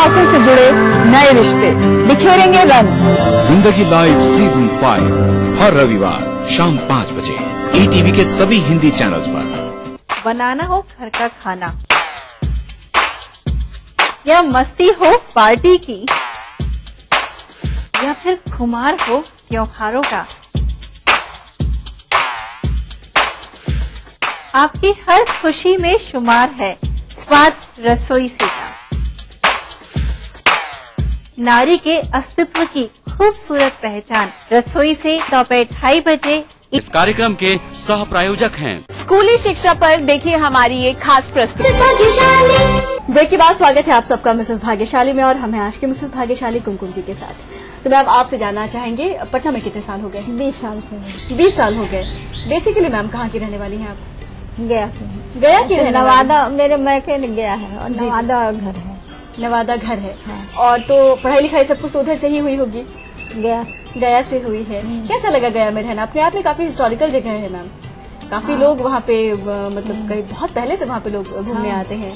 विश्वासों से जुड़े नए रिश्ते बिखेरेंगे रंग। जिंदगी लाइव सीजन 5 हर रविवार शाम 5 बजे ETV के सभी हिंदी चैनल्स पर। बनाना हो घर का खाना या मस्ती हो पार्टी की या फिर खुमार हो त्योहारों का, आपकी हर खुशी में शुमार है स्वाद रसोई से का। नारी के अस्तित्व की खूबसूरत पहचान रसोई से दोपहर 2:30 बजे। इस कार्यक्रम के सह प्रायोजक हैं स्कूली शिक्षा पर देखिए हमारी ये खास प्रस्तुति। ब्रेक के बाद स्वागत है आप सबका मिसेस भाग्यशाली में, और हम हैं आज की मिसेस भाग्यशाली कुमकुम जी के साथ। तो मैम आपसे जानना चाहेंगे, पटना में कितने साल हो गए? 20 साल से। 20 साल हो गए। बेसिकली मैम कहाँ की रहने वाली हैं आप? गया की रहने नवादा, मेरे मैके गया है और नवादा घर है। नवादा घर है। और तो पढ़ाई लिखाई सब कुछ तो उधर से ही हुई होगी? गया से हुई है। कैसा लगा गया में रहना? अपने आप में काफी हिस्टोरिकल जगह है मैम, काफी लोग वहाँ पे मतलब कई बहुत पहले से वहाँ पे लोग घूमने आते हैं।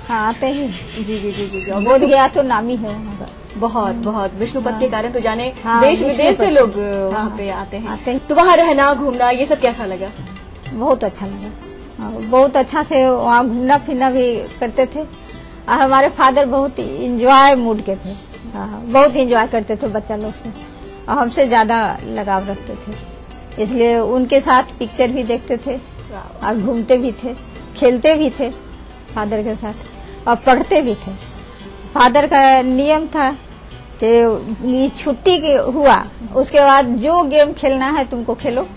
हाँ आते ही। जी जी जी जी जी। बोध गया तो नामी है बहुत बहुत। विष्णुपद के कारण तो जाने देश विदेश से लोग वहाँ पे आते हैं। तो वहाँ रहना घूमना ये सब कैसा लगा? बहुत अच्छा लगा, बहुत अच्छा से वहाँ घूमना फिरना भी करते थे। और हमारे फादर बहुत इंजॉय मूड के थे, बहुत इंजॉय करते थे बच्चा लोग से, और हमसे ज्यादा लगाव रखते थे। इसलिए उनके साथ पिक्चर भी देखते थे और घूमते भी थे, खेलते भी थे फादर के साथ, और पढ़ते भी थे। फादर का नियम था कि छुट्टी हुआ उसके बाद जो गेम खेलना है तुमको खेलो,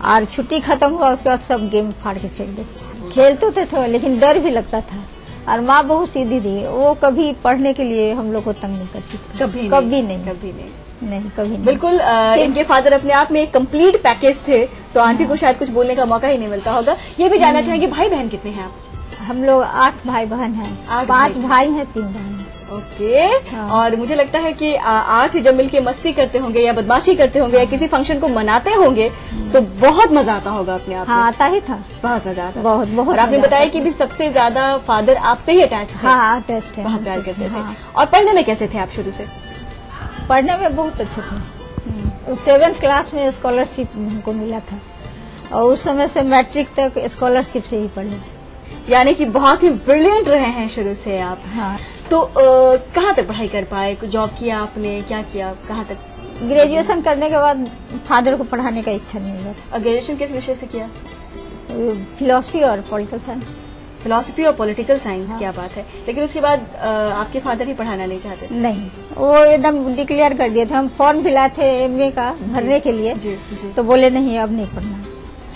और छुट्टी खत्म हुआ उसके बाद सब गेम फाड़ के फेंक दो। खेलते थे लेकिन डर भी लगता था। और माँ बहुत सीधी थी, वो कभी पढ़ने के लिए हम लोग को तंग नहीं करती थी। कभी नहीं। बिल्कुल इनके फादर अपने आप में एक कंप्लीट पैकेज थे, तो आंटी को शायद कुछ बोलने का मौका ही नहीं मिलता होगा। ये भी जानना चाहेंगे भाई बहन कितने हैं आप? हम लोग 8 भाई बहन हैं। 5 भाई हैं 3 बहन। ओके। और मुझे लगता है कि 8 जब मिलके मस्ती करते होंगे या बदमाशी करते होंगे या किसी फंक्शन को मनाते होंगे तो बहुत मजा आता होगा अपने आप। हाँ आता ही था, बहुत मजा आता। बहुत। और आपने बताया कि भी सबसे ज्यादा फादर आपसे ही अटैच थे। हाँ अटैच थे, बहुत प्यार करते थे। और पढ़ने में कैसे थे आप शुरू से? पढ़ने में बहुत अच्छे थे। 7th क्लास में स्कॉलरशिप हमको मिला था, और उस समय से मैट्रिक तक स्कॉलरशिप से ही पढ़े। यानी कि बहुत ही ब्रिलियंट रहे हैं शुरू से आप। हाँ। तो कहाँ तक पढ़ाई कर पाए? जॉब किया आपने, क्या किया, कहाँ तक? ग्रेजुएशन करने के बाद फादर को पढ़ाने का इच्छा नहीं हुआ। और ग्रेजुएशन किस विषय से किया? फिलॉसफी और पॉलिटिकल साइंस। फिलॉसफी और पॉलिटिकल साइंस। क्या बात है। लेकिन उसके बाद आपके फादर ही पढ़ाना नहीं चाहते? नहीं, वो एकदम डिक्लेयर कर दिए थे। हम फॉर्म फिलाए थे MA का भरने के लिए। जी, जी। तो बोले नहीं अब नहीं पढ़ना,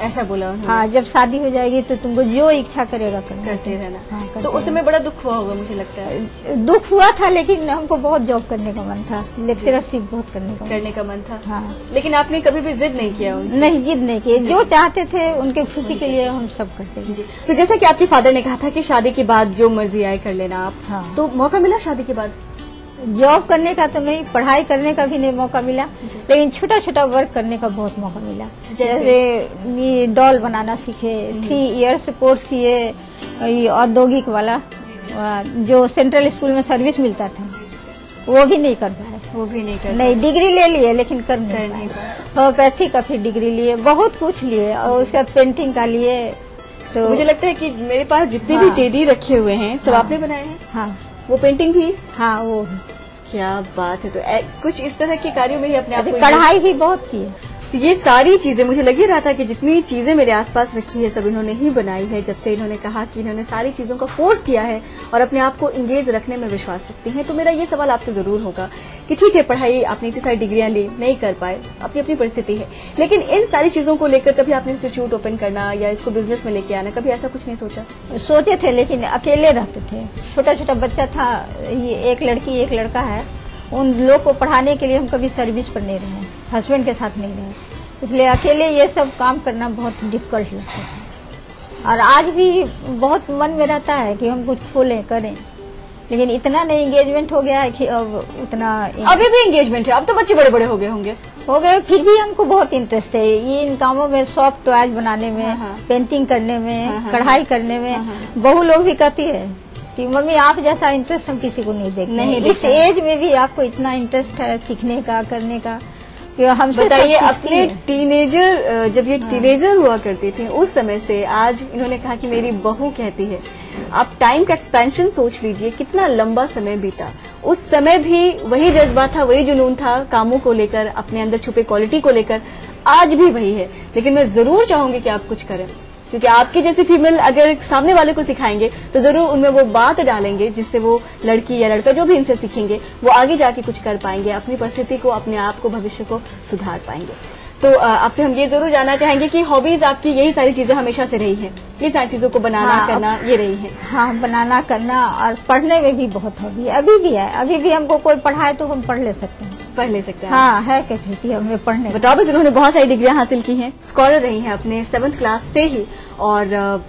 ऐसा बोला उन्होंने? हाँ, जब शादी हो जाएगी तो तुमको जो इच्छा करेगा करते रहना। हाँ, तो उस समय बड़ा दुख हुआ होगा मुझे लगता है। दुख हुआ था, लेकिन हमको बहुत जॉब करने का मन था, लेक्चरशिप बहुत करने का मन था। हाँ। लेकिन आपने कभी भी जिद नहीं किया उनसे? नहीं, जिद नहीं की। जो चाहते थे उनके खुशी के लिए हम सब करते थे। तो जैसा कि आपके फादर ने कहा था कि शादी के बाद जो मर्जी आए कर लेना आप। हाँ। तो मौका मिला शादी के बाद? जॉब करने का तो नहीं, पढ़ाई करने का भी नहीं मौका मिला, लेकिन छोटा छोटा वर्क करने का बहुत मौका मिला। जैसे डॉल बनाना सीखे, 3 इयर्स कोर्स किए औद्योगिक वाला, जो सेंट्रल स्कूल में सर्विस मिलता था, वो भी नहीं कर पाए। नहीं, डिग्री ले लिए लेकिन कर नहीं पाए। होम्योपैथी का फिर डिग्री लिए, बहुत कुछ लिए, और उसके बाद पेंटिंग का लिए। तो मुझे लगता है कि मेरे पास जितने भी टेडी रखे हुए हैं सब आपने बनाए हैं? हाँ। वो पेंटिंग भी? हाँ वो भी। क्या बात है। तो कुछ इस तरह के कार्यों में ही अपने आप को कढ़ाई भी बहुत की है। तो ये सारी चीजें मुझे लग ही रहा था कि जितनी चीजें मेरे आसपास रखी है सब इन्होंने ही बनाई है। जब से इन्होंने कहा कि इन्होंने सारी चीजों का कोर्स किया है और अपने आप को इंगेज रखने में विश्वास रखती हैं, तो मेरा ये सवाल आपसे जरूर होगा कि ठीक है, पढ़ाई आपने इतनी सारी डिग्रियां ली, नहीं कर पाए, अपनी अपनी परिस्थिति है, लेकिन इन सारी चीजों को लेकर कभी आपने इंस्टीट्यूट ओपन करना या इसको बिजनेस में लेके आना, कभी ऐसा कुछ नहीं सोचा? सोचे थे, लेकिन अकेले रहते थे। छोटा छोटा बच्चा था, ये एक लड़की एक लड़का है। उन लोग को पढ़ाने के लिए हम कभी सर्विस पर नहीं रहे, हस्बैंड के साथ नहीं रहे, इसलिए अकेले ये सब काम करना बहुत डिफिकल्ट लगता था। और आज भी बहुत मन में रहता है कि हम कुछ खोलें करें, लेकिन इतना नहीं एंगेजमेंट हो गया है कि अब उतना। अभी भी एंगेजमेंट है? अब तो बच्चे बड़े बड़े हो गए होंगे। हो गए, फिर भी हमको बहुत इंटरेस्ट है ये इन कामों में, सॉफ्ट टॉयज बनाने में, पेंटिंग करने में, कढ़ाई करने में। बहू लोग भी कहती है कि मम्मी आप जैसा इंटरेस्ट हम किसी को नहीं देखते नहीं इस देखते। एज में भी आपको इतना इंटरेस्ट है सीखने का, करने का, कि हमसे बताइए सब सीखती अपने है। टीनेजर, जब ये टीनेजर हुआ करती थी उस समय से आज इन्होंने कहा कि मेरी बहू कहती है। आप टाइम का एक्सपेंशन सोच लीजिए, कितना लंबा समय बीता। उस समय भी वही जज्बा था, वही जुनून था कामों को लेकर, अपने अंदर छुपे क्वालिटी को लेकर, आज भी वही है। लेकिन मैं जरूर चाहूंगी कि आप कुछ करें, क्योंकि आपकी जैसी फीमेल अगर सामने वाले को सिखाएंगे तो जरूर उनमें वो बात डालेंगे जिससे वो लड़की या लड़का जो भी इनसे सीखेंगे वो आगे जाके कुछ कर पाएंगे, अपनी परिस्थिति को, अपने आप को, भविष्य को सुधार पाएंगे। तो आपसे हम ये जरूर जानना चाहेंगे कि हॉबीज आपकी यही सारी चीजें हमेशा से रही हैं, ये सारी चीजों को बनाना हाँ, करना ये रही है। हाँ, बनाना करना और पढ़ने में भी बहुत हॉबी है, अभी भी है। अभी भी हमको कोई पढ़ाए तो हम पढ़ ले सकते हैं, पढ़ ले सकते हैं। हाँ है कैपेसिटी हमें पढ़ने। बताओ, बस इन्होंने बहुत सारी डिग्रियां हासिल की हैं, स्कॉलर रही हैं अपने 7th क्लास से ही, और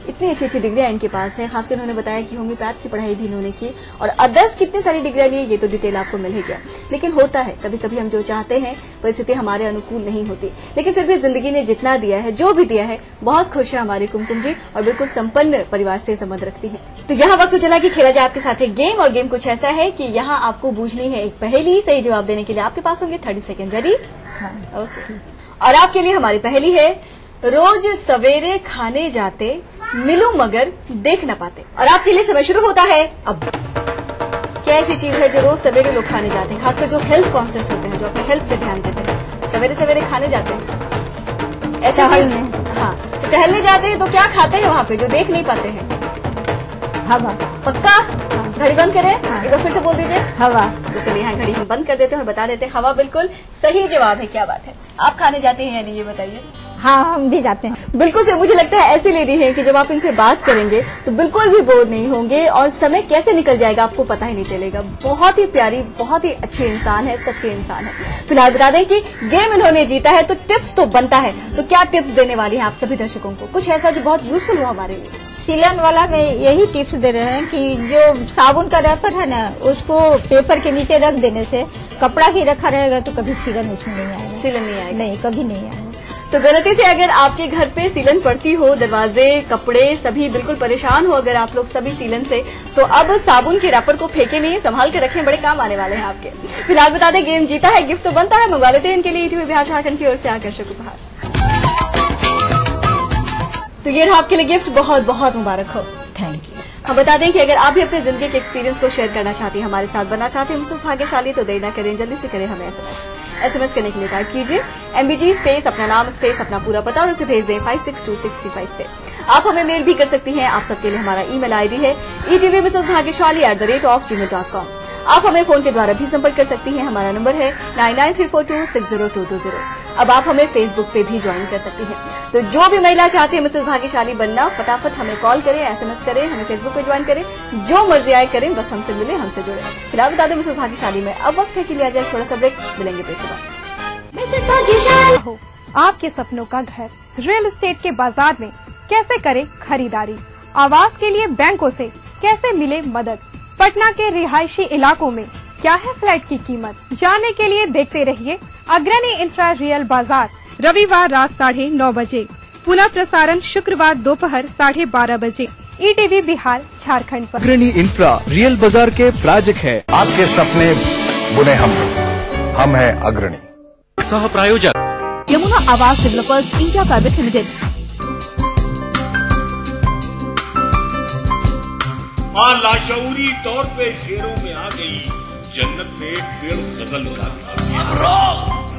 इतनी अच्छी अच्छी डिग्रियां इनके पास है। खासकर उन्होंने बताया कि होम्योपैथ की पढ़ाई भी इन्होंने की और अदर्स कितनी सारी डिग्रियां ली, ये तो डिटेल आपको मिल ही गया। लेकिन होता है कभी कभी हम जो चाहते हैं परिस्थिति हमारे अनुकूल नहीं होती, लेकिन फिर भी जिंदगी ने जितना दिया है, जो भी दिया है, बहुत खुश है हमारी कुमकुम जी और बिल्कुल संपन्न परिवार से संबंध रखती है। तो यहाँ वक्त चला कि खेला जाए आपके साथ एक गेम, और गेम कुछ ऐसा है कि यहाँ आपको बूझनी है एक पहेली। सही जवाब देने के लिए आपके पास होंगे 30 सेकेंड। रेडी? ओके। और आपके लिए हमारी पहेली है, रोज सवेरे खाने जाते, मिलूं मगर देख न पाते। और आपके लिए समय शुरू होता है अब। क्या ऐसी चीज है जो रोज सवेरे लोग खाने जाते हैं, खासकर जो हेल्थ कॉन्शियस होते हैं, जो अपने हेल्थ पे ध्यान देते हैं, सवेरे सवेरे खाने जाते हैं ऐसा चीज। हाँ, तो टहलने जाते हैं तो क्या खाते हैं वहाँ पे जो देख नहीं पाते हैं? हवा। पक्का? घड़ी बंद करें? एक बार फिर से बोल दीजिए। हवा। तो चलिए यहाँ घड़ी हम बंद कर देते हैं और बता देते हैं हवा बिल्कुल सही जवाब है। क्या बात है, आप खाने जाते हैं या नहीं ये बताइए? हाँ, हम भी जाते हैं। बिल्कुल से मुझे लगता है ऐसी लेडी है कि जब आप इनसे बात करेंगे तो बिल्कुल भी बोर नहीं होंगे और समय कैसे निकल जाएगा आपको पता ही नहीं चलेगा। बहुत ही प्यारी, बहुत ही अच्छी इंसान है, सच्चे इंसान है। फिलहाल बता दें कि गेम इन्होंने जीता है तो टिप्स तो बनता है। तो क्या टिप्स देने वाली हैं आप सभी दर्शकों को, कुछ ऐसा जो बहुत यूजफुल हो हमारे लिए? सीलन वाला में यही टिप्स दे रहे हैं कि जो साबुन का रैपर है ना, उसको पेपर के नीचे रख देने से कपड़ा ही रखा रहेगा तो कभी सीलन उसमें नहीं आएगा। सीलन नहीं आएगा? नहीं, कभी नहीं आएगा। तो गलती से अगर आपके घर पे सीलन पड़ती हो, दरवाजे, कपड़े सभी बिल्कुल परेशान हो अगर आप लोग सभी सीलन से, तो अब साबुन के रैपर को फेंके नहीं, संभाल के रखें, बड़े काम आने वाले हैं आपके। फिलहाल बता दें गेम जीता है, गिफ्ट तो बनता है, मंगवा लेते हैं इनके लिए ईटीवी बिहार झारखंड की ओर से आकर्षक उपहार। तो ये रहा आपके लिए गिफ्ट, बहुत बहुत मुबारक हो। Thank you. हम बता दें कि अगर आप भी अपने जिंदगी के एक्सपीरियंस को शेयर करना चाहते हैं, हमारे साथ बनना चाहते हैं हमसे भाग्यशाली, तो देर न करें, जल्दी से करें हमें एसएमएस करने के लिए टाइप कीजिए MBG स्पेस अपना नाम स्पेस अपना पूरा पता और उसे भेज दें 562635 पे। आप हमें मेल भी कर सकती हैं, आप सबके लिए हमारा ईमेल आईडी है etvmrsbhagyashali@gmail.com। आप हमें फोन के द्वारा भी संपर्क कर सकती हैं, हमारा नंबर है 9934260220। अब आप हमें फेसबुक पे भी ज्वाइन कर सकती हैं। तो जो भी महिला चाहती है मिसेस भाग्यशाली बनना, फटाफट हमें कॉल करें, एसएमएस करें, हमें फेसबुक पे ज्वाइन करें, जो मर्जी आए करें, बस हमसे मिले, हमसे जुड़े। फिलहाल बता दें मिसेस भाग्यशाली में अब वक्त है कि लिया जाए थोड़ा सा ब्रेक, मिलेंगे ब्रेक के बाद। हो आपके सपनों का घर रियल एस्टेट के बाजार में कैसे करें खरीदारी, आवास के लिए बैंकों से कैसे मिले मदद, पटना के रिहायशी इलाकों में क्या है फ्लैट की कीमत, जानने के लिए देखते रहिए अग्रणी इंफ्रा रियल बाजार, रविवार रात 9:30 बजे, पुनः प्रसारण शुक्रवार दोपहर 12:30 बजे, ईटीवी बिहार झारखंड पर। अग्रणी इंफ्रा रियल बाजार के प्रायोजक है आपके सपने बुने हम है अग्रणी। सह प्रायोजक यमुना आवास डेवलपर्स इंडिया प्राइवेट लिमिटेड। मां लाशऊरी तौर पे शेरों में आ गई, जन्नत में एक पेड़ गजल का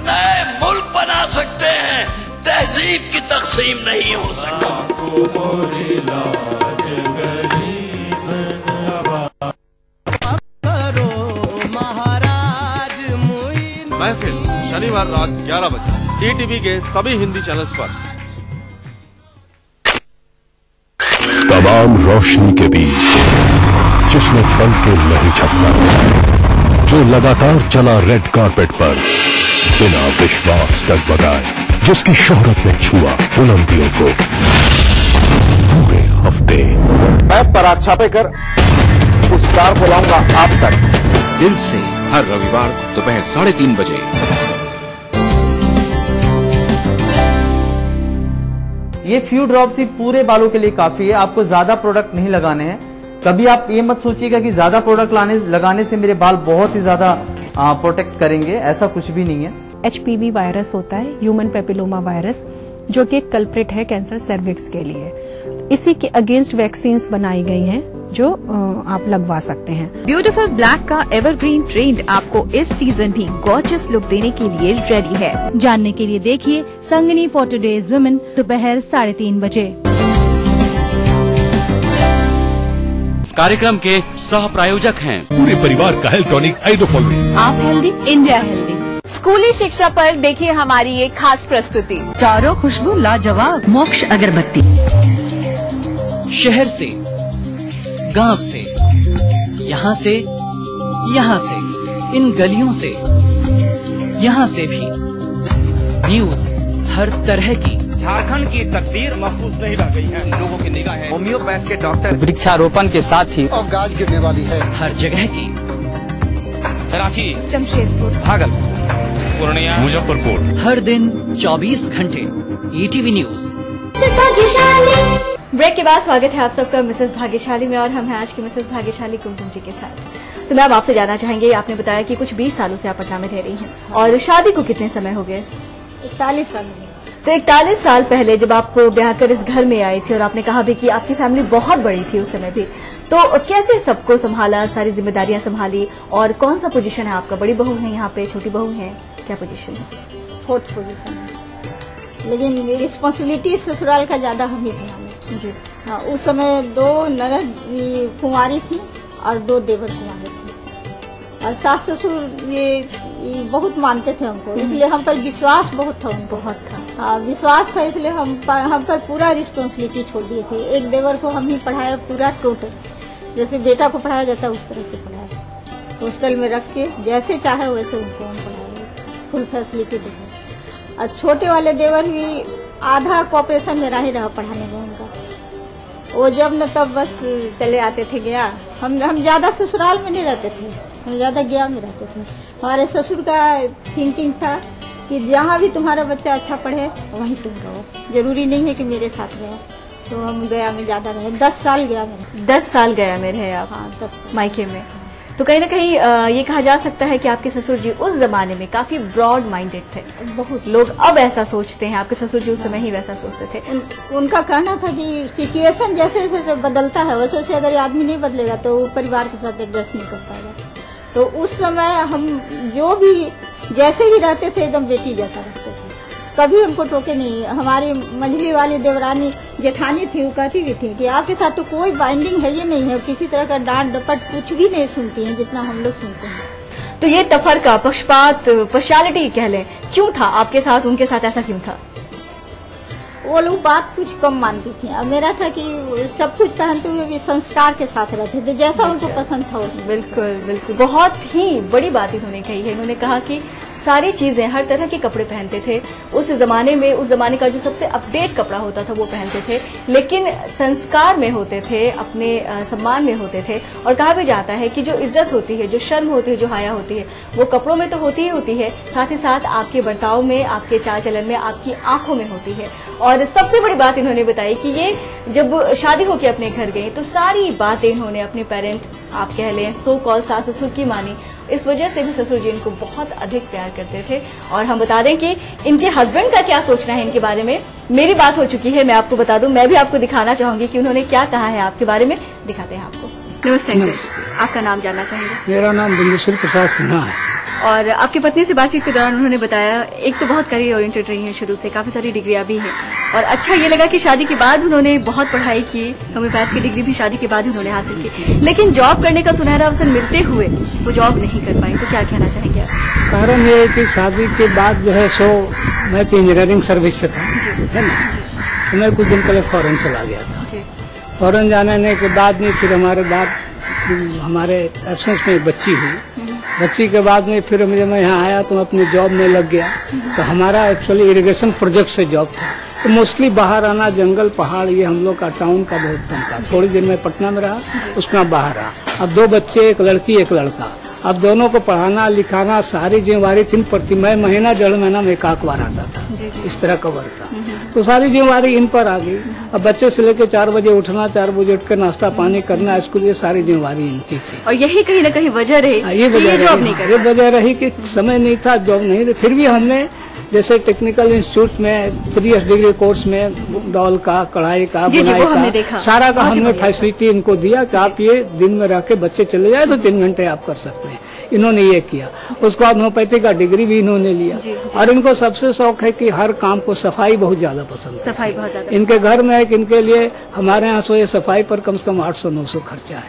नए मुल्क बना सकते हैं, तहजीब की तकसीम नहीं हो सकती। महफिल शनिवार रात 11 बजे ईटीवी के सभी हिंदी चैनल्स पर। तमाम रोशनी के बीच जिसने पल के नहीं झपका, जो लगातार चला रेड कारपेट पर बिना विश्वास डगमगाए, जिसकी शोहरत ने छुआ बुलंदियों को पूरे हफ्ते। मैं पराग छापे कर उस कार को लाऊंगा आप तक। दिल से हर रविवार दोपहर 3:30 बजे। ये फ्यू ड्रॉप्स ही पूरे बालों के लिए काफी है, आपको ज्यादा प्रोडक्ट नहीं लगाने हैं। कभी आप ये मत सोचिएगा कि ज्यादा प्रोडक्ट लगाने से मेरे बाल बहुत ही ज्यादा प्रोटेक्ट करेंगे, ऐसा कुछ भी नहीं है। HPV वायरस होता है, ह्यूमन पेपिलोमा वायरस, जो कि एक कल्प्रिट है कैंसर सर्विक्स के लिए। इसी के अगेंस्ट वैक्सीन्स बनाई गई हैं जो आप लगवा सकते हैं। ब्यूटीफुल ब्लैक का एवरग्रीन ट्रेंड आपको इस सीजन भी गॉर्जियस लुक देने के लिए रेडी है। जानने के लिए देखिए संगिनी फॉर टुडेज वुमेन दोपहर 3:30 बजे। कार्यक्रम के सह प्रायोजक हैं पूरे परिवार का हेल्थ टॉनिक आइडोफॉल। आप हेल्दी, इंडिया हेल्दी। स्कूली शिक्षा पर देखिए हमारी ये खास प्रस्तुति। चारों खुशबू लाजवाब मोक्ष अगरबत्ती। शहर से, गांव से, यहाँ से, इन गलियों से, यहाँ से भी न्यूज हर तरह की। झारखंड की तकदीर महफूज नहीं रह गई है। लोगों की निगाहें होम्योपैथ के डॉक्टर वृक्षारोपण के साथ ही और गाज गिरने वाली है। हर जगह की। रांची, जमशेदपुर, भागलपुर, पूर्णिया, मुजफ्फरपुर। हर दिन 24 घंटे ETV न्यूज। ब्रेक के बाद स्वागत है आप सबका मिसेस भाग्यशाली में, और हम हैं आज की मिसेस भाग्यशाली कुमकुम जी के साथ। तो मैम आपसे जानना चाहेंगे, आपने बताया कि कुछ 20 सालों से आप पटना में रह रही हैं, और शादी को कितने समय हो गए? 41 साल। तो 41 साल पहले जब आप ब्याह कर इस घर में आई थी, और आपने कहा भी कि आपकी फैमिली बहुत बड़ी थी उस समय भी, तो कैसे सबको संभाला, सारी जिम्मेदारियां संभाली, और कौन सा पोजीशन है आपका? बड़ी बहू है यहाँ पे, छोटी बहू है, क्या पोजीशन है? 4th पोजीशन है, लेकिन रिस्पॉन्सिबिलिटी ससुराल का ज्यादा हम ही संभाले जी। हाँ, उस समय 2 ननद कुंवारी थी और 2 देवर कुंवारे थे, और सास ससुर ये बहुत मानते थे हमको, इसलिए हम पर विश्वास बहुत था उनको। बहुत था। हाँ, विश्वास था, इसलिए हम पर पूरा रिस्पॉन्सिबिलिटी छोड़ दिए थे। एक देवर को हम ही पढ़ाया पूरा टोटल, जैसे बेटा को पढ़ाया जाता है उस तरह से पढ़ाया। हॉस्टल में रख के जैसे चाहे वैसे उनको हम पढ़ाए, फुल फैसिलिटी देते। और छोटे वाले देवर भी आधा कॉपरेशन में रहा पढ़ाने में उनका। वो जब न तब बस चले आते थे गया। हम ज्यादा ससुराल में नहीं रहते थे, हम ज्यादा गया में रहते थे। हमारे ससुर का थिंकिंग था कि जहाँ भी तुम्हारा बच्चा अच्छा पढ़े वहीं तुम रहो, जरूरी नहीं है कि मेरे साथ रहो। तो हम गया में ज्यादा रहे, 10 साल गया में। 10 साल गया में रहे आप? हाँ, 10 साल मायके में। तो कहीं ना कहीं ये कहा जा सकता है कि आपके ससुर जी उस जमाने में काफी ब्रॉड माइंडेड थे। बहुत लोग अब ऐसा सोचते हैं, आपके ससुर जी उस समय ही वैसा सोचते थे। उनका कहना था कि सिचुएशन जैसे जैसे बदलता है वैसे वैसे अगर आदमी नहीं बदलेगा तो वो परिवार के साथ एडजस्ट नहीं कर पाएगा। तो उस समय हम जो भी जैसे ही रहते थे एकदम बेटी जैसा रहते थे, कभी हमको टोके नहीं। हमारी मंझली वाली देवरानी जेठानी थी, वो कहती भी थी कि आपके साथ तो कोई बाइंडिंग है, ये नहीं है, किसी तरह का डांट डपट कुछ भी नहीं सुनती है जितना हम लोग सुनते हैं। तो ये तफरका, पक्षपात, पार्शियलिटी कह लें, क्यों था आपके साथ, उनके साथ ऐसा क्यों था? वो लोग बात कुछ कम मानती थी। अब मेरा था कि सब कुछ पहनते हुए भी संस्कार के साथ रहते थे, जैसा उनको पसंद था उसमें। बिल्कुल बिल्कुल, बहुत ही बड़ी बात इन्होंने कही है। इन्होंने कहा कि सारी चीजें, हर तरह के कपड़े पहनते थे उस जमाने में। उस जमाने का जो सबसे अपडेट कपड़ा होता था वो पहनते थे, लेकिन संस्कार में होते थे, अपने सम्मान में होते थे। और कहा भी जाता है कि जो इज्जत होती है, जो शर्म होती है, जो हाया होती है, वो कपड़ों में तो होती ही होती है, साथ ही साथ आपके बर्ताव में, आपके चाल चलन में, आपकी आंखों में होती है। और सबसे बड़ी बात इन्होंने बताई कि ये जब शादी होकर अपने घर गए तो सारी बातें इन्होंने अपने पेरेंट, आप कह लें सो कॉल सास ससुर की मानी। इस वजह से भी ससुर जी इनको बहुत अधिक प्यार करते थे। और हम बता दें कि इनके हस्बैंड का क्या सोचना है इनके बारे में, मेरी बात हो चुकी है, मैं आपको बता दूं। मैं भी आपको दिखाना चाहूंगी कि उन्होंने क्या कहा है आपके बारे में। दिखाते हैं आपको। नमस्ते, आपका नाम जानना चाहेंगे? मेरा नाम बिंदुश्री प्रसाद सिन्हा है। और आपकी पत्नी से बातचीत के दौरान उन्होंने बताया, एक तो बहुत करियर ओरिएंटेड रही हैं शुरू से, काफी सारी डिग्रियां भी हैं, और अच्छा ये लगा कि शादी के बाद उन्होंने बहुत पढ़ाई की, होम्योपैथ की डिग्री भी शादी के बाद उन्होंने हासिल की, लेकिन जॉब करने का सुनहरा अवसर मिलते हुए वो जॉब नहीं कर पाई। तो क्या कहना चाहेंगे आप? कारण ये कि शादी के बाद जो है सो मैं तो इंजीनियरिंग सर्विस से था, है ना, तो मैं कुछ दिन पहले फॉरेन चला गया था। फॉरेन जाने के बाद में फिर हमारे एब्सेंस में बच्ची हुई। बच्ची के बाद में फिर जब मैं यहाँ आया तो मैं अपनी जॉब में लग गया। तो हमारा एक्चुअली इरिगेशन प्रोजेक्ट से जॉब था, तो मोस्टली बाहर आना, जंगल पहाड़, ये हम लोग का टाउन का बहुत कम था। थोड़ी देर में पटना में रहा, उसमें बाहर रहा। अब 2 बच्चे, एक लड़की एक लड़का, अब दोनों को पढ़ाना लिखाना सारी जिम्मेवारी थी। प्रति महीना 1.5 महीना में 1 बार आता था, इस तरह का वर्क था। तो सारी जिम्मेवारी इन पर आ गई। अब बच्चे से लेकर 4 बजे उठना, 4 बजे उठकर नाश्ता पानी करना, स्कूल, ये सारी जिम्मेवारी इनकी थी। और यही कहीं न कहीं वजह रही, ये वजह रही कि समय नहीं था, जॉब नहीं थी। फिर भी हमने जैसे टेक्निकल इंस्टीट्यूट में 3 डिग्री कोर्स में डॉल का, कढ़ाई का, बुनाई का, सारा का हमने फैसिलिटी इनको दिया कि आप ये दिन में रह के बच्चे चले जाए तो 3 घंटे आप कर सकते हैं। इन्होंने ये किया। उसके बाद होम्योपैथी का डिग्री भी इन्होंने लिया। और इनको सबसे शौक है कि हर काम को सफाई बहुत ज्यादा पसंद है। सफाई बहुत ज्यादा इनके घर में है कि इनके लिए हमारे यहाँ सो ये सफाई पर कम से कम 800-900 खर्चा है।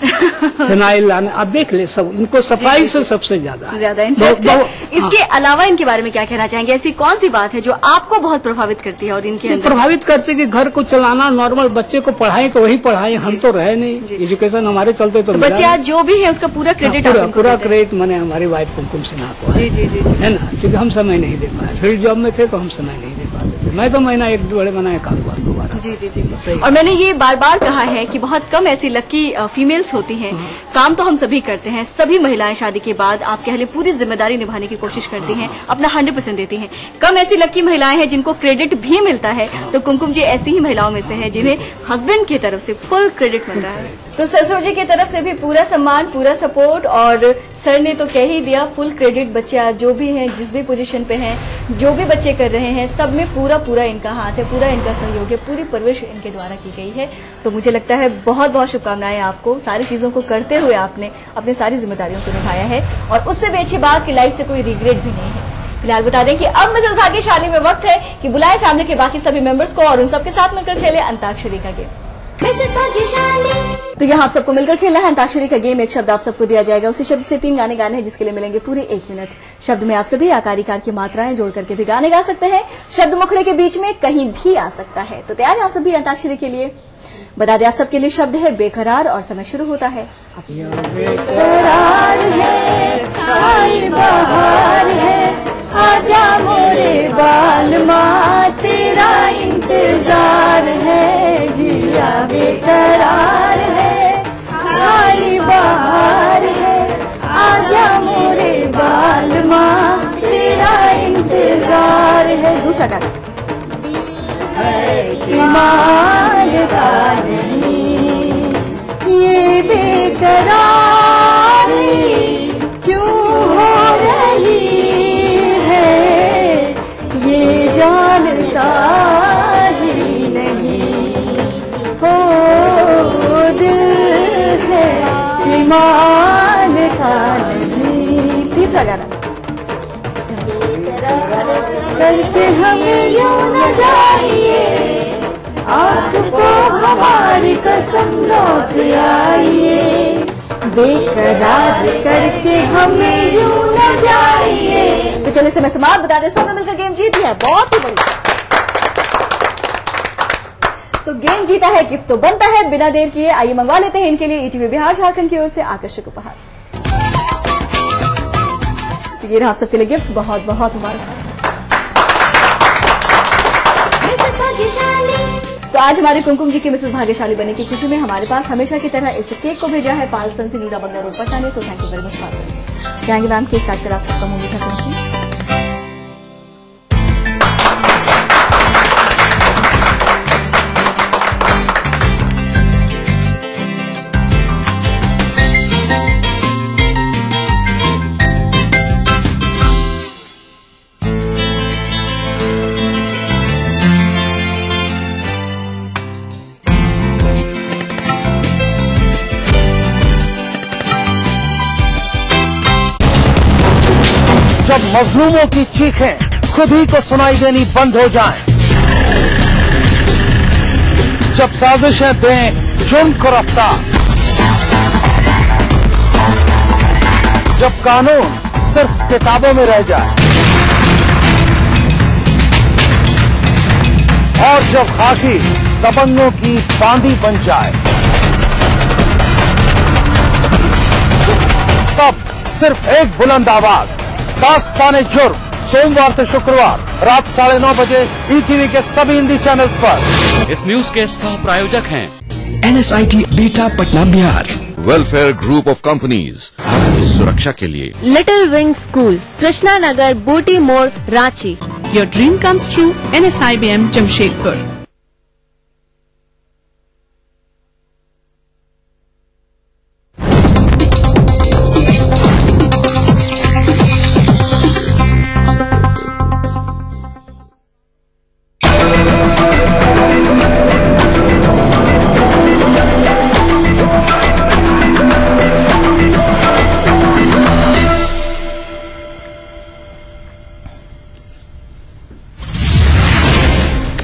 फिनाइल लाने, आप देख ले, सब इनको सफाई से सबसे ज्यादा इंटरेस्ट है। इसके अलावा इनके बारे में क्या कहना चाहेंगे? ऐसी कौन सी बात है जो आपको बहुत प्रभावित करती है? और इनके प्रभावित करती है कि घर को चलाना, नॉर्मल बच्चे को पढ़ाई तो वही पढ़ाई, हम तो रहे नहीं, एजुकेशन हमारे चलते तो बच्चे आज जो भी है उसका पूरा क्रेडिट पूरा क्रेडिट मैंने हमारी वाइफ कुमकुम सिन्हा को है ना, क्योंकि हम समय नहीं दे पाए। फील्ड जॉब में थे तो हम समय नहीं दे पाते थे। मैं तो महीना 1-1.5 महीना एक आध बार दोबारा। जी। और मैंने ये बार बार कहा है कि बहुत कम ऐसी लकी फीमेल्स होती हैं। काम तो हम सभी करते हैं, सभी महिलाएं शादी के बाद आप कह लें पूरी जिम्मेदारी निभाने की कोशिश करती हैं, अपना 100% देती हैं। कम ऐसी लकी महिलाएं हैं जिनको क्रेडिट भी मिलता है। तो कुमकुम जी ऐसी ही महिलाओं में से है जिन्हें हस्बैंड की तरफ से फुल क्रेडिट मिल रहा है। तो ससुर जी की तरफ से भी पूरा सम्मान, पूरा सपोर्ट, और सर ने तो कह ही दिया फुल क्रेडिट। बच्चे आज जो भी हैं, जिस भी पोजीशन पे हैं, जो भी बच्चे कर रहे हैं, सब में पूरा इनका हाथ है, पूरा इनका सहयोग है, पूरी परवरिश इनके द्वारा की गई है। तो मुझे लगता है बहुत बहुत शुभकामनाएं आपको। सारी चीजों को करते हुए आपने अपनी सारी जिम्मेदारियों को निभाया है, और उससे भी अच्छी बात कि लाइफ से कोई रिग्रेट भी नहीं है। फिलहाल बता दें कि अब मिसेस भाग्यशाली में वक्त है कि बुलाए फैमिली के बाकी सभी मेंबर्स को और उन सबके साथ मिलकर खेले अंताक्षरी का गेम। तो यहाँ आप सबको मिलकर खेलना है अंताक्षरी का गेम। एक शब्द आप सबको दिया जाएगा, उसी शब्द से 3 गाने गाने हैं, जिसके लिए मिलेंगे पूरे 1 मिनट। शब्द में आप सभी आकार इकार की मात्राएं जोड़ करके भी गाने गा सकते हैं। शब्द मुखड़े के बीच में कहीं भी आ सकता है। तो तैयार है आप सभी अंताक्षरी के लिए? बता दें आप सबके लिए शब्द है बेकरार, और समय शुरू होता है। बेकरार है, छाई बहार है, आजा मोरे बालमा, तेरा इंतजार है, जिया बेकरार है, छाई बहार है, आजा मोरे बालमा, तेरा इंतजार है। दूसरा गाना मांगता नहीं ये बेकरारी क्यों हो रही है, ये जानता ही नहीं हो दिल है कि मानता नहीं। तीसरा गाना करके हमें यूं न जाइए, आपको हमारी कसम लौट आइए, बेकरार करके हमें यूं न जाइए। तो चलिए समय समाप्त। बता दें सबने मिलकर गेम जीती है, बहुत ही बढ़िया। तो गेम जीता है, गिफ्ट तो बनता है। बिना देर किए आइए मंगवा लेते हैं इनके लिए ईटीवी बिहार झारखंड की ओर से आकर्षक उपहार। ये रहा आप सबके लिए गिफ्ट, बहुत बहुत मुबारक। तो आज हमारे कुमकुम जी की मिसेस भाग्यशाली बनने की खुशी में हमारे पास हमेशा की तरह इस केक को भेजा है पाल सन नीरा बंगला रोड पटना ने। So thank you very much. जाएंगे मैम, केक काट कर आप सबका मुंह मीठा करेंगे। जब मजलूमों की चीखें खुद ही को सुनाई देनी बंद हो जाएं, जब साजिशें दें जुर्म को रफ्तार, जब कानून सिर्फ किताबों में रह जाए, और जब खाकी दबंगों की बांदी बन जाए, तब सिर्फ एक बुलंद आवाज, दास्ताने जुर्म, सोमवार से शुक्रवार रात 9:30 बजे ईटीवी के सभी हिंदी चैनल पर। इस न्यूज के सह प्रायोजक हैं NSIT beta Patna Bihar, welfare group of companies, आपकी सुरक्षा के लिए little wing school, Krishna Nagar, बूटी मोड़, Ranchi. Your dream comes true, NSIBM Jamshedpur.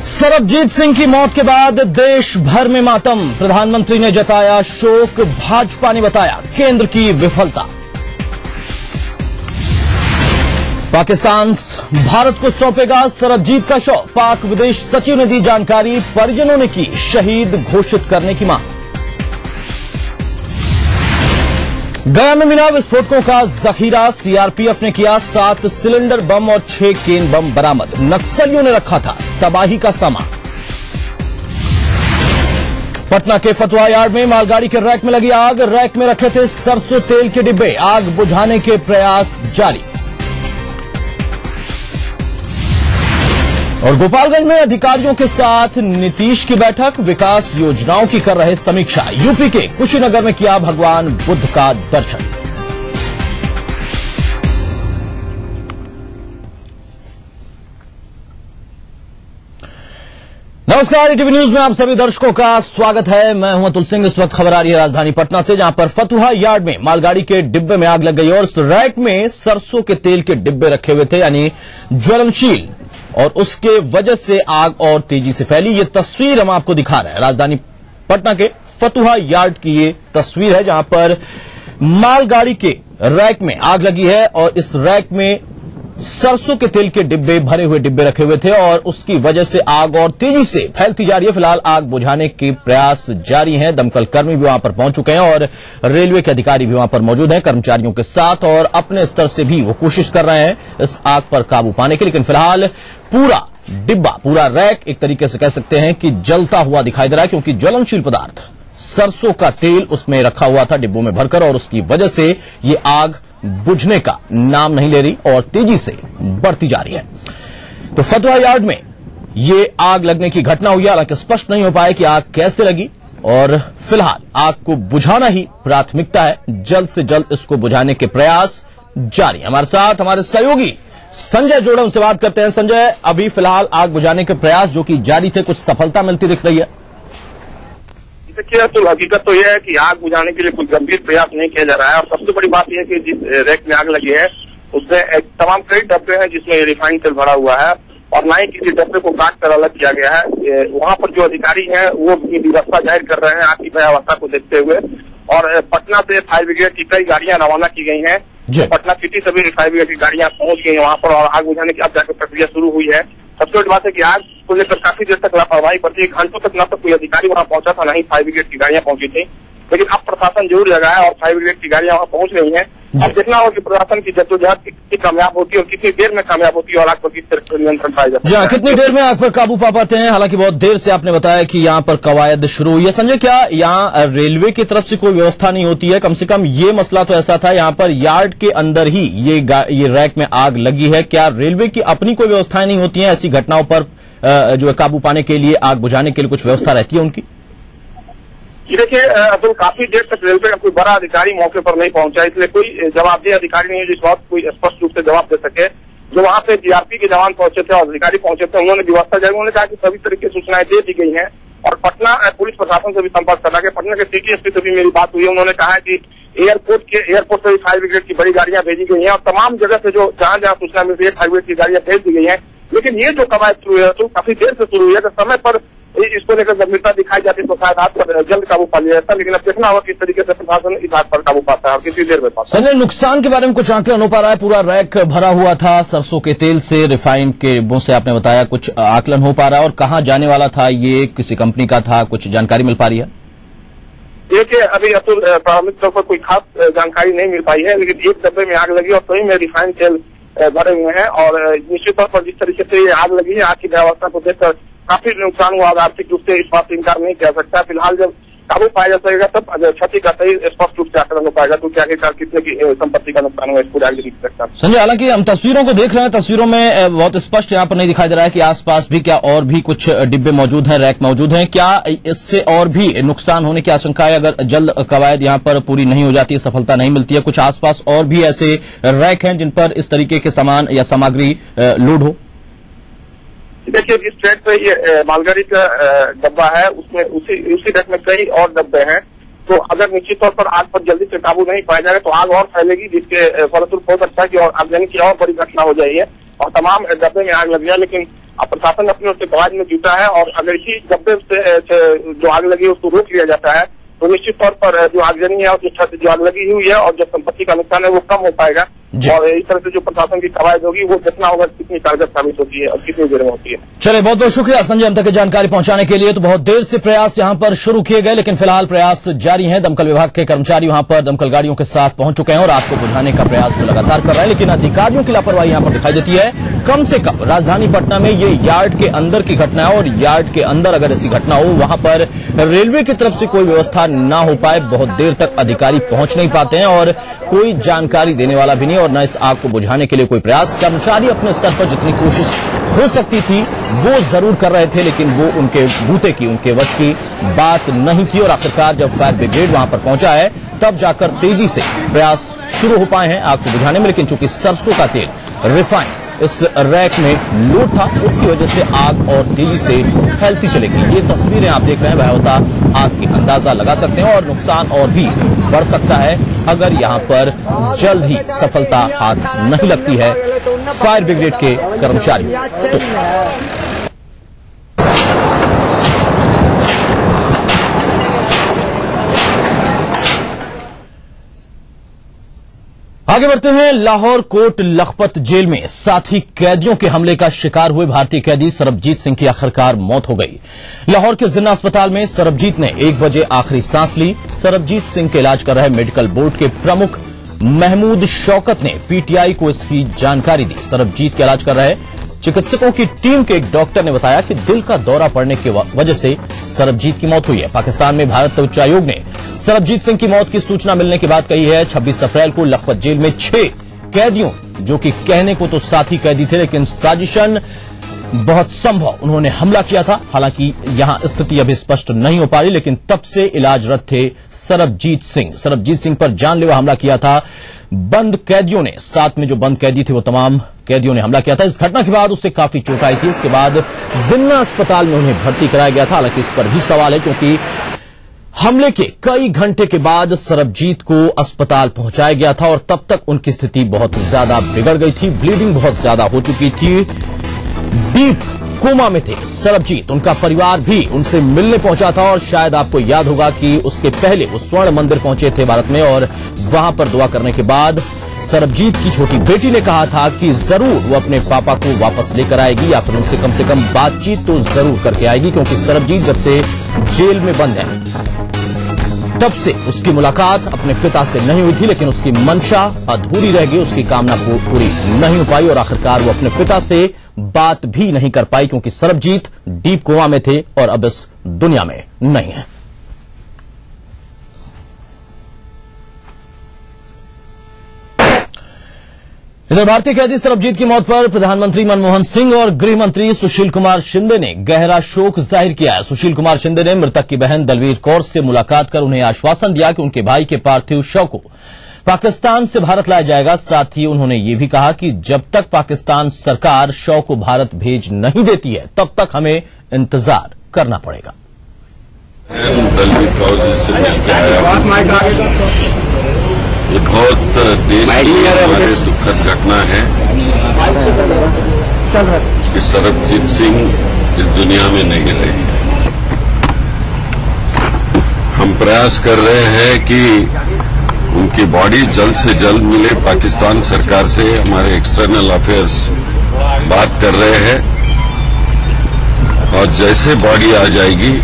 Sarabjit Singh की मौत के बाद देश भर में मातम। प्रधानमंत्री ने जताया शोक, भाजपा ने बताया केंद्र की विफलता। पाकिस्तान भारत को सौंपेगा सरबजीत का शव, पाक विदेश सचिव ने दी जानकारी, परिजनों ने की शहीद घोषित करने की मांग। गया में मिला विस्फोटकों का जखीरा, सीआरपीएफ ने किया 7 सिलेंडर बम और 6 केन बम बरामद, नक्सलियों ने रखा था तबाही का सामान। पटना के फतुहा यार्ड में मालगाड़ी के रैक में लगी आग, रैक में रखे थे सरसों तेल के डिब्बे, आग बुझाने के प्रयास जारी। और गोपालगंज में अधिकारियों के साथ नीतीश की बैठक, विकास योजनाओं की कर रहे समीक्षा। यूपी के कुशीनगर में किया भगवान बुद्ध का दर्शन। नमस्कार, ईटीवी न्यूज में आप सभी दर्शकों का स्वागत है। मैं हूं अतुल सिंह। इस वक्त खबर आ रही है राजधानी पटना से, जहां पर फतुहा यार्ड में मालगाड़ी के डिब्बे में आग लग गई और इस रैक में सरसों के तेल के डिब्बे रखे हुए थे, यानी ज्वलनशील, और उसके वजह से आग और तेजी से फैली। ये तस्वीर हम आपको दिखा रहे हैं, राजधानी पटना के फतुहा यार्ड की ये तस्वीर है, जहां पर मालगाड़ी के रैक में आग लगी है और इस रैक में सरसों के तेल के डिब्बे, भरे हुए डिब्बे रखे हुए थे और उसकी वजह से आग और तेजी से फैलती जा रही है। फिलहाल आग बुझाने के प्रयास जारी हैं। दमकल कर्मी भी वहां पर पहुंच चुके हैं और रेलवे के अधिकारी भी वहां पर मौजूद हैं कर्मचारियों के साथ, और अपने स्तर से भी वो कोशिश कर रहे हैं इस आग पर काबू पाने की। लेकिन फिलहाल पूरा डिब्बा, पूरा रैक एक तरीके से कह सकते हैं कि जलता हुआ दिखाई दे रहा है, क्योंकि ज्वलनशील पदार्थ सरसों का तेल उसमें रखा हुआ था डिब्बों में भरकर, और उसकी वजह से ये आग बुझने का नाम नहीं ले रही और तेजी से बढ़ती जा रही है। तो फतुहा यार्ड में ये आग लगने की घटना हुई, हालांकि स्पष्ट नहीं हो पाया कि आग कैसे लगी, और फिलहाल आग को बुझाना ही प्राथमिकता है। जल्द से जल्द इसको बुझाने के प्रयास जारी। हमारे साथ हमारे सहयोगी संजय जोड़ा, उनसे बात करते हैं। संजय, अभी फिलहाल आग बुझाने के प्रयास जो कि जारी थे, कुछ सफलता मिलती दिख रही है? देखिए, तो हकीकत तो यह है कि आग बुझाने के लिए कोई गंभीर प्रयास नहीं किया जा रहा है, और सबसे बड़ी बात यह है कि जिस रैक में आग लगी है उसमें तमाम कई डब्बे हैं जिसमें रिफाइंड तेल भरा हुआ है, और न ही किसी डब्बे को काट कर अलग किया गया है। वहां पर जो अधिकारी हैं वो अपनी व्यवस्था जाहिर कर रहे हैं आग की भयावहता को देखते हुए, और पटना से फायर ब्रिगेड की कई गाड़ियां रवाना की गई हैं। पटना सिटी से भी फायर ब्रिगेड की गाड़ियां पहुंच गई हैं वहां पर, और आग बुझाने की अब जाकर प्रक्रिया शुरू हुई है। सबसे बड़ी बात है कि आग को लेकर काफी देर तक लापरवाही बरती, घंटों तक न तो कोई अधिकारी वहां पहुंचा था, न ही फायर ब्रिगेड की गाड़ियां पहुंची थी। लेकिन अब प्रशासन जरूर लगा है और फायर ब्रिगेड की गाड़ियां वहां पहुंच रही हैं। अब देखना होगा कि प्रशासन की जद्दोजहद कितनी कामयाब होती है और कितनी देर में कामयाब होती है, और आग पर किस तरह से नियंत्रण पाया जाता है। कितनी देर में आग पर काबू पा पाते हैं? हालांकि बहुत देर से आपने बताया कि यहाँ पर कवायद शुरू हुई है। संजय, क्या यहाँ रेलवे की तरफ से कोई व्यवस्था नहीं होती है? कम से कम ये मसला तो ऐसा था, यहाँ पर यार्ड के अंदर ही ये रैक में आग लगी है। क्या रेलवे की अपनी कोई व्यवस्थाएं नहीं होती हैं ऐसी घटनाओं पर जो है काबू पाने के लिए, आग बुझाने के लिए कुछ व्यवस्था रहती है उनकी? देखिए अब्दुल, काफी देर तक रेलवे का कोई बड़ा अधिकारी मौके पर नहीं पहुंचा, इसलिए कोई जवाबदेह अधिकारी नहीं है जिस बात कोई स्पष्ट रूप से जवाब दे सके। जो वहां पे जीआरपी के जवान पहुंचे थे और अधिकारी पहुंचे थे, उन्होंने व्यवस्था जारी, उन्होंने कहा कि सभी तरह की सूचनाएं दे दी गई हैं, और पटना पुलिस प्रशासन से भी संपर्क करा के पटना के सिटी एसपी से भी मेरी बात हुई है। उन्होंने कहा है कि एयरपोर्ट से भी फायर ब्रिगेड की बड़ी गाड़ियां भेजी गई हैं, और तमाम जगह से जो जहां जहां सूचना मिल रही है फायर ब्रिगेड की गाड़ियां भेज दी गई हैं। लेकिन ये जो कवायद शुरू है तो काफी देर से शुरू हुई है, तो समय पर इसको लेकर गंभीरता दिखाई जाती तो शायद आग पर जल्द काबू पा लिया जाता। लेकिन अब देखना होगा किस तरीके से प्रशासन इस आग पर काबू पाता है और कितनी देर में पाता है। संजय, नुकसान के बारे में कुछ आकलन हो पा रहा है? पूरा रैक भरा हुआ था सरसों के तेल से, रिफाइंड के डिब्बों से, आपने बताया, कुछ आकलन हो पा रहा है? और कहाँ जाने वाला था ये, किसी कंपनी का था, कुछ जानकारी मिल पा रही है? देखिए, अभी अतुल प्रारंभिक तौर पर कोई खास जानकारी नहीं मिल पाई है, लेकिन एक डब्बे में आग लगी और कहीं में रिफाइंड तेल भरे हुए हैं, और निश्चित तौर पर जिस तरीके से ये आग लगी है, आग की भयावहता को देखकर काफी नुकसान हुआ। आर्थिक रूप से इस बात से इंकार नहीं किया सकता। फिलहाल जब काबू पाया जा सकेगा, तब क्षति का सही स्पष्ट रूप से आकलन हो पाएगा। तो क्या कितने की संपत्ति का नुकसान हुआ इसको आगे देख सकता है। संजय, हालांकि हम तस्वीरों को देख रहे हैं, तस्वीरों में बहुत स्पष्ट यहाँ पर नहीं दिखाई दे रहा है कि आसपास भी क्या और भी कुछ डिब्बे मौजूद हैं, रैक मौजूद हैं। क्या इससे और भी नुकसान होने की आशंका है अगर जल्द कवायद यहाँ पर पूरी नहीं हो जाती है, सफलता नहीं मिलती है? कुछ आसपास और भी ऐसे रैक हैं जिन पर इस तरीके के सामान या सामग्री लोड हो? देखिए, जिस ट्रैक पे ये मालगाड़ी का डब्बा है उसमें उसी रैक में कई और डब्बे हैं। तो अगर निश्चित तौर पर आग पर जल्दी से काबू नहीं पाया जाएगा तो आग और फैलेगी, जिसके फलस्वरूप हो सकता है कि और आगजनी की और बड़ी घटना हो जाएगी और तमाम डब्बे में आग लग जाए। लेकिन प्रशासन अपनी ओर से कवायद में जुटा है और अगर इसी डब्बे से जो आग लगी है उसको रोक लिया जाता है तो निश्चित तौर पर जो आगजनी है और जो आग लगी हुई है और जो संपत्ति का नुकसान है वो कम हो पाएगा। और इस तरह से जो प्रशासन की कवायद होगी वो कितना होगा, कितनी कारगर साबित होती है और कितनी देर में होती है। चलिए, बहुत बहुत शुक्रिया संजय हम तक जानकारी पहुंचाने के लिए। तो बहुत देर से प्रयास यहां पर शुरू किए गए, लेकिन फिलहाल प्रयास जारी हैं। दमकल विभाग के कर्मचारी वहां पर दमकल गाड़ियों के साथ पहुंच चुके हैं और आग को बुझाने का प्रयास वो लगातार कर रहे हैं, लेकिन अधिकारियों की लापरवाही यहां पर दिखाई देती है। कम से कम राजधानी पटना में ये यार्ड के अंदर की घटना है और यार्ड के अंदर अगर ऐसी घटना हो, वहां पर रेलवे की तरफ से कोई व्यवस्था न हो पाए, बहुत देर तक अधिकारी पहुंच नहीं पाते हैं और कोई जानकारी देने वाला भी नहीं और न इस आग को बुझाने के लिए कोई प्रयास। कर्मचारी अपने स्तर पर जितनी कोशिश हो सकती थी वो जरूर कर रहे थे, लेकिन वो उनके बूते की, उनके वश की बात नहीं थी और आखिरकार जब फायर ब्रिगेड वहां पर पहुंचा है तब जाकर तेजी से प्रयास शुरू हो पाए हैं आग को बुझाने में। लेकिन चूंकि सरसों का तेल रिफाइन इस रैक में लोड था, उसकी वजह से आग और तेजी से फैलती चली गई। ये तस्वीरें आप देख रहे हैं, भयावता आग की अंदाजा लगा सकते हैं और नुकसान और भी बढ़ सकता है अगर यहां पर जल्द ही सफलता हाथ नहीं लगती है फायर ब्रिगेड के कर्मचारियों तो। आगे बढ़ते हैं। लाहौर कोट लखपत जेल में साथी कैदियों के हमले का शिकार हुए भारतीय कैदी सरबजीत सिंह की आखिरकार मौत हो गई। लाहौर के जिन्ना अस्पताल में सरबजीत ने 1 बजे आखिरी सांस ली। सरबजीत सिंह के इलाज कर रहे मेडिकल बोर्ड के प्रमुख महमूद शौकत ने पीटीआई को इसकी जानकारी दी। सरबजीत का इलाज कर रहे चिकित्सकों की टीम के एक डॉक्टर ने बताया कि दिल का दौरा पड़ने की वजह से सरबजीत की मौत हुई है। पाकिस्तान में भारत उच्चायोग ने सरबजीत सिंह की मौत की सूचना मिलने के बाद कही है 26 अप्रैल को लखपत जेल में 6 कैदियों, जो कि कहने को तो साथी कैदी थे लेकिन साजिशन बहुत संभव उन्होंने हमला किया था। हालांकि यहां स्थिति अभी स्पष्ट नहीं हो पा रही, लेकिन तब से इलाजरत थे सरबजीत सिंह। सरबजीत सिंह पर जानलेवा हमला किया था बंद कैदियों ने, साथ में जो बंद कैदी थे वो तमाम कैदियों ने हमला किया था। इस घटना के बाद उससे काफी चोट आई थी। इसके बाद जिन्ना अस्पताल में उन्हें भर्ती कराया गया था। हालांकि इस पर भी सवाल है क्योंकि हमले के कई घंटे के बाद सरबजीत को अस्पताल पहुंचाया गया था और तब तक उनकी स्थिति बहुत ज्यादा बिगड़ गई थी, ब्लीडिंग बहुत ज्यादा हो चुकी थी, डीप कोमा में थे सरबजीत। उनका परिवार भी उनसे मिलने पहुंचा था और शायद आपको याद होगा कि उसके पहले वो स्वर्ण मंदिर पहुंचे थे भारत में और वहां पर दुआ करने के बाद सरबजीत की छोटी बेटी ने कहा था कि जरूर वो अपने पापा को वापस लेकर आएगी या फिर उनसे कम से कम बातचीत तो जरूर करके आएगी, क्योंकि सरबजीत जब से जेल में बंद है तब से उसकी मुलाकात अपने पिता से नहीं हुई थी, लेकिन उसकी मंशा अधूरी रह गई, उसकी कामना पूरी नहीं हो पाई और आखिरकार वो अपने पिता से बात भी नहीं कर पाई क्योंकि सरबजीत डीप कोमा में थे और अब इस दुनिया में नहीं है। इधर भारतीय कैदी सरबजीत की मौत पर प्रधानमंत्री मनमोहन सिंह और गृह मंत्री सुशील कुमार शिंदे ने गहरा शोक जाहिर किया है। सुशील कुमार शिंदे ने मृतक की बहन दलवीर कौर से मुलाकात कर उन्हें आश्वासन दिया कि उनके भाई के पार्थिव शव को पाकिस्तान से भारत लाया जाएगा। साथ ही उन्होंने ये भी कहा कि जब तक पाकिस्तान सरकार शव को भारत भेज नहीं देती है तब तक हमें इंतजार करना पड़ेगा। दलवीर कौर जी से मिलकर आया, ये बहुत देश की हमारे दुखद घटना है कि सरबजीत सिंह इस दुनिया में नहीं रहे। हम प्रयास कर रहे हैं कि उनकी बॉडी जल्द से जल्द मिले। पाकिस्तान सरकार से हमारे एक्सटर्नल अफेयर्स बात कर रहे हैं और जैसे बॉडी आ जाएगी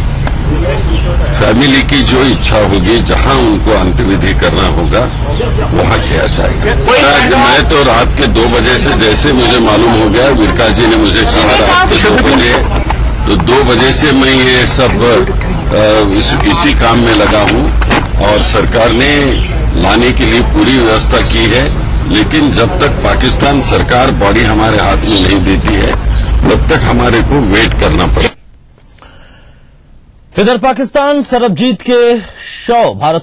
फैमिली की जो इच्छा होगी, जहां उनको अंत्यविधि करना होगा वहां किया जाएगा। मैं तो रात के 2 बजे से जैसे मुझे मालूम हो गया, विरका जी ने मुझे कहा रात के 2 बजे तो 2 बजे से मैं ये सब इसी काम में लगा हूं और सरकार ने लाने के लिए पूरी व्यवस्था की है। लेकिन जब तक पाकिस्तान सरकार बॉडी हमारे हाथ में नहीं देती है तब तक हमारे को वेट करना पड़ेगा। इधर पाकिस्तान सरबजीत के शव भारत